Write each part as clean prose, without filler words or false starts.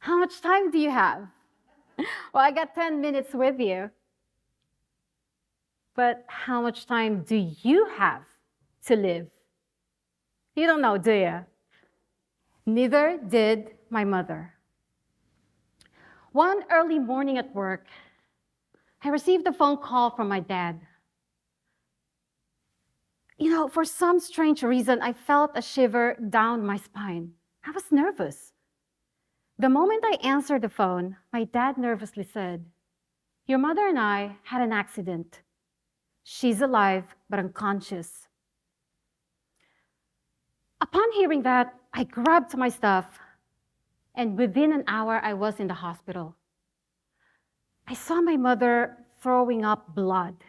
How much time do you have? Well, I got 10 minutes with you. But how much time do you have to live? You don't know, do you? Neither did my mother. One early morning at work, I received a phone call from my dad. For some strange reason, I felt a shiver down my spine. I was nervous. The moment I answered the phone, my dad nervously said, "Your mother and I had an accident. She's alive, but unconscious." Upon hearing that, I grabbed my stuff, and within an hour, I was in the hospital. I saw my mother throwing up blood.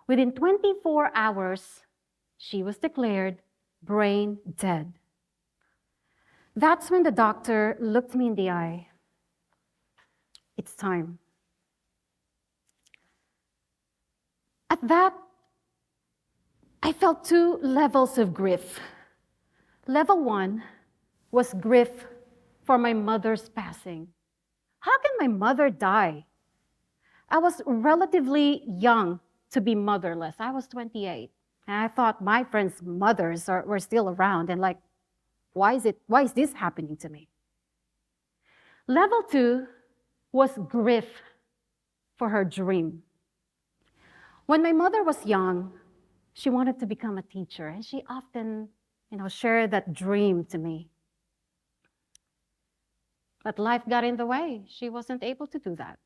Within 24 hours, she was declared brain dead. That's when the doctor looked me in the eye. It's time. At that, I felt two levels of grief. Level one was grief for my mother's passing. How can my mother die? I was relatively young to be motherless. I was 28. And I thought my friends' mothers were still around and like, why is this happening to me? Level two was grief for her dream. When my mother was young, she wanted to become a teacher, and she often, shared that dream to me. But life got in the way. She wasn't able to do that.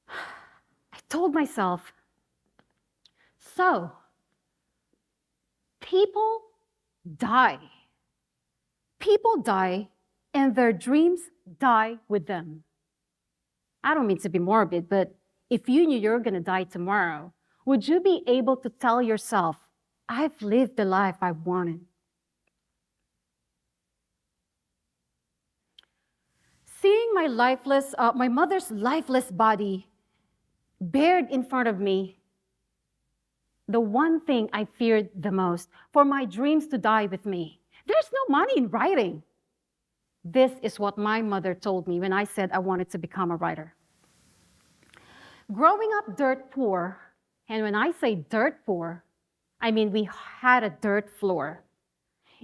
I told myself, so, people die. People die, and their dreams die with them. I don't mean to be morbid, but if you knew you're going to die tomorrow, would you be able to tell yourself, I've lived the life I wanted? Seeing my mother's lifeless body bared in front of me, the one thing I feared the most, for my dreams to die with me. There's no money in writing. This is what my mother told me when I said I wanted to become a writer. Growing up dirt poor, and when I say dirt poor, I mean we had a dirt floor.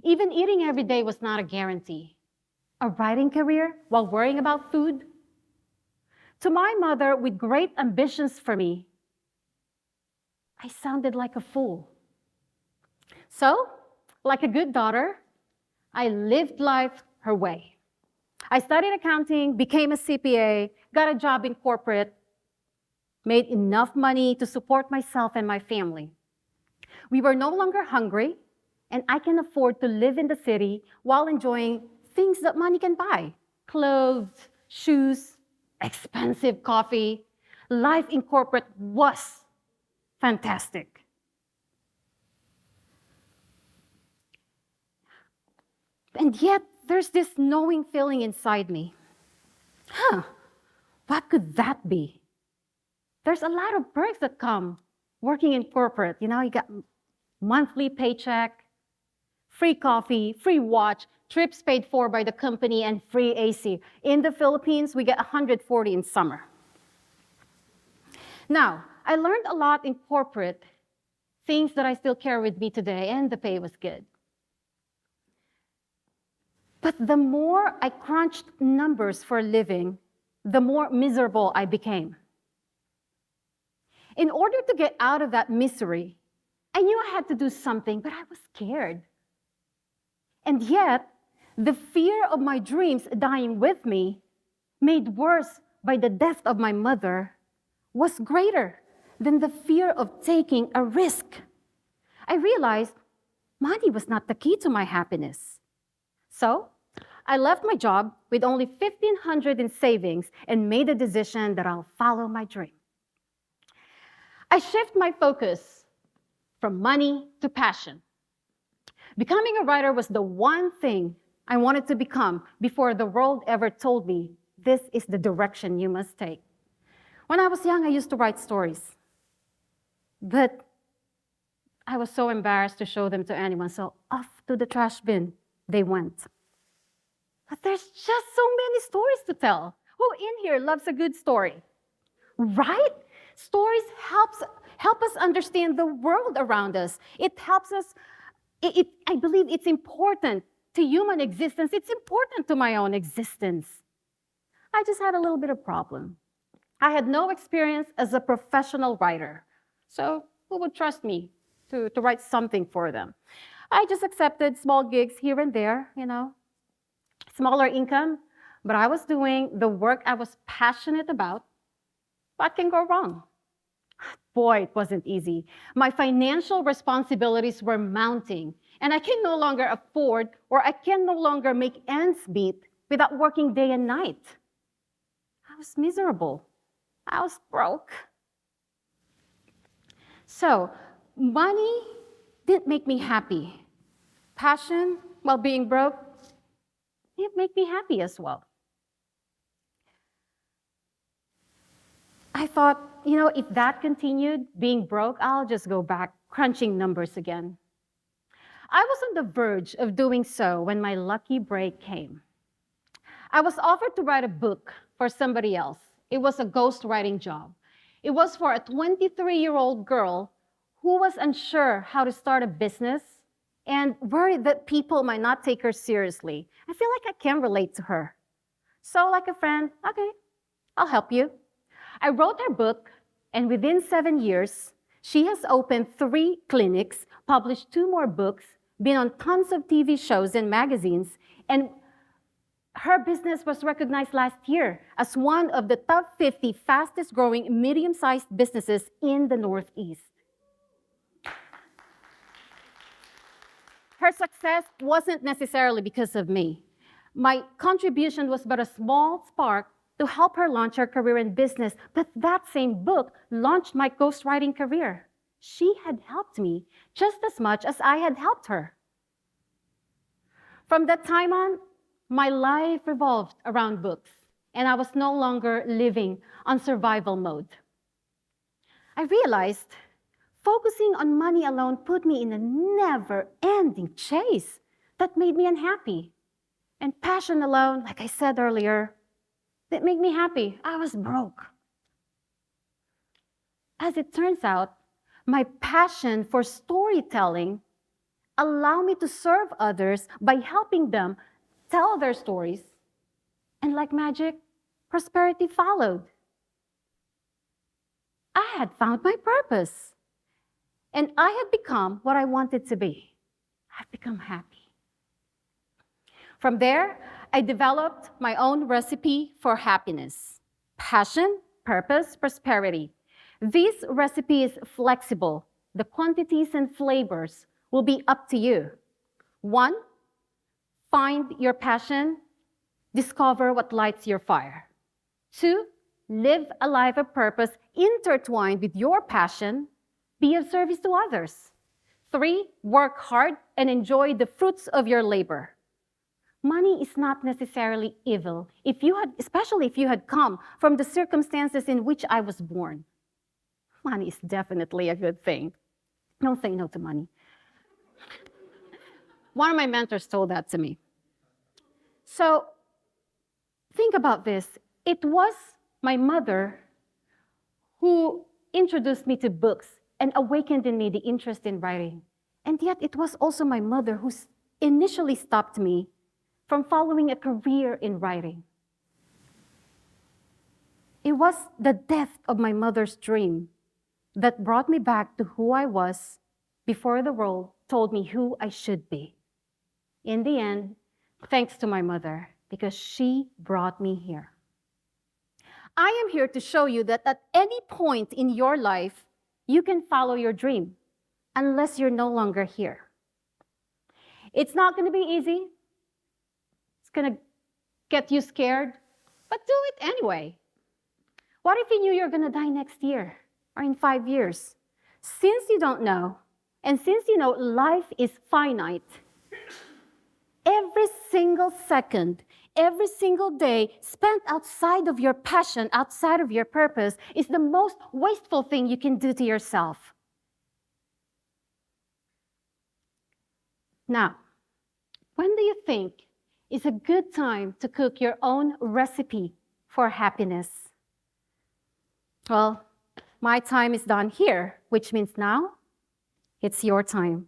Even eating every day was not a guarantee. A writing career while worrying about food? To my mother, with great ambitions for me, I sounded like a fool. So, like a good daughter, I lived life her way. I studied accounting, became a CPA, got a job in corporate, made enough money to support myself and my family. We were no longer hungry, and I can afford to live in the city while enjoying things that money can buy: clothes, shoes, expensive coffee. Life in corporate was fantastic. And yet, there's this knowing feeling inside me. What could that be? There's a lot of perks that come working in corporate. You got monthly paycheck, free coffee, free watch, trips paid for by the company, and free AC. In the Philippines, we get 140 in summer. Now, I learned a lot in corporate, things that I still carry with me today, and the pay was good. But the more I crunched numbers for a living, the more miserable I became. In order to get out of that misery, I knew I had to do something, but I was scared. And yet, the fear of my dreams dying with me, made worse by the death of my mother, was greater than the fear of taking a risk. I realized money was not the key to my happiness. So, I left my job with only $1,500 in savings and made a decision that I'll follow my dream. I shift my focus from money to passion. Becoming a writer was the one thing I wanted to become before the world ever told me, this is the direction you must take. When I was young, I used to write stories. But I was so embarrassed to show them to anyone, so off to the trash bin they went. But there's just so many stories to tell. Who in here loves a good story? Right? Stories help us understand the world around us. It helps us, I believe it's important to human existence. It's important to my own existence. I just had a little bit of problem. I had no experience as a professional writer. So who would trust me to write something for them? I just accepted small gigs here and there, smaller income, but I was doing the work I was passionate about. What can go wrong? Boy, it wasn't easy. My financial responsibilities were mounting, and I can no longer afford, or I can no longer make ends meet without working day and night. I was miserable. I was broke. So, money didn't make me happy. Passion, while being broke, it made me happy as well. I thought, if that continued, being broke, I'll just go back crunching numbers again. I was on the verge of doing so when my lucky break came. I was offered to write a book for somebody else. It was a ghostwriting job. It was for a 23-year-old girl who was unsure how to start a business and worried that people might not take her seriously. I feel like I can relate to her. So like a friend, okay, I'll help you. I wrote her book, and within 7 years, she has opened 3 clinics, published 2 more books, been on tons of TV shows and magazines, and her business was recognized last year as one of the top 50 fastest growing medium-sized businesses in the Northeast. Her success wasn't necessarily because of me. My contribution was but a small spark to help her launch her career in business, but that same book launched my ghostwriting career. She had helped me just as much as I had helped her. From that time on, my life revolved around books, and I was no longer living on survival mode. I realized focusing on money alone put me in a never-ending chase that made me unhappy. And passion alone, like I said earlier, that made me happy. I was broke. As it turns out, my passion for storytelling allowed me to serve others by helping them tell their stories. And like magic, prosperity followed. I had found my purpose. And I had become what I wanted to be. I've become happy. From there, I developed my own recipe for happiness. Passion, purpose, prosperity. This recipe is flexible. The quantities and flavors will be up to you. 1, find your passion. Discover what lights your fire. 2, live a life of purpose intertwined with your passion. Be of service to others. 3, work hard and enjoy the fruits of your labor. Money is not necessarily evil, especially if you had come from the circumstances in which I was born. Money is definitely a good thing. Don't say no to money. One of my mentors told that to me. So think about this. It was my mother who introduced me to books and awakened in me the interest in writing. And yet it was also my mother who initially stopped me from following a career in writing. It was the death of my mother's dream that brought me back to who I was before the world told me who I should be. In the end, thanks to my mother, because she brought me here. I am here to show you that at any point in your life, you can follow your dream, unless you're no longer here. It's not going to be easy. It's going to get you scared, but do it anyway. What if you knew you're going to die next year or in 5 years? Since you don't know, and since you know life is finite, every single second, every single day spent outside of your passion, outside of your purpose, is the most wasteful thing you can do to yourself. Now, When do you think is a good time to cook your own recipe for happiness? Well, my time is done here, which means now it's your time.